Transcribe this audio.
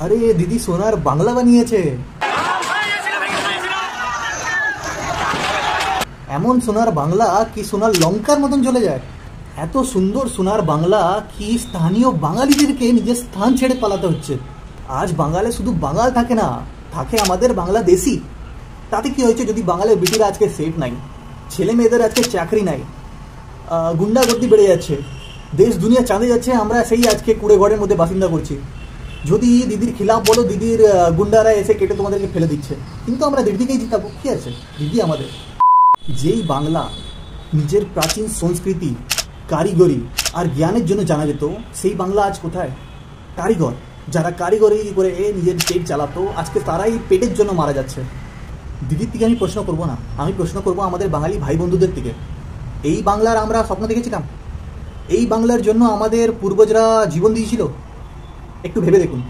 আরে দিদি সোনার বাংলা বানিয়েছে। এমন সোনার বাংলা কি সোনার লঙ্কার মতন চলে যায়। এত সুন্দর সোনার বাংলা কি স্থানীয় বাঙালিদেরকে নিজের স্থান ছেড়ে পালাতে হচ্ছে। আজ বাঙালে শুধু বাঙাল থাকে না, থাকে আমাদের বাংলাদেশি। তাতে কি হয়েছে, যদি বাঙালের বেটিরা আজকে সেফ নাই, ছেলে মেয়েদের আজকে চাকরি নাই, গুন্ডাগর্দি বেড়ে যাচ্ছে, দেশ দুনিয়া চাঁদে যাচ্ছে, আমরা সেই আজকে কুড়ে ঘরের মধ্যে বাসিন্দা করছি। যদি দিদির খিলাফ বলো, দিদির গুন্ডারা এসে কেটে তোমাদেরকে ফেলে দিচ্ছে, কিন্তু আমরা দিদিকেই জিতাবো। কি আছে, দিদি আমাদের। যেই বাংলা নিজের প্রাচীন সংস্কৃতি, কারিগরি আর জ্ঞানের জন্য জানা যেত, সেই বাংলা আজ কোথায়? কারিগর যারা কারিগরি করে নিজের পেট চালাতো, আজকে তারাই পেটের জন্য মারা যাচ্ছে। দিদির থেকে আমি প্রশ্ন করবো না, আমি প্রশ্ন করবো আমাদের বাঙালি ভাই বন্ধুদের থেকে। এই বাংলার আমরা স্বপ্ন দেখেছিলাম, এই বাংলার জন্য আমাদের পূর্বজরা জীবন দিয়েছিল, একটু ভেবে দেখুন।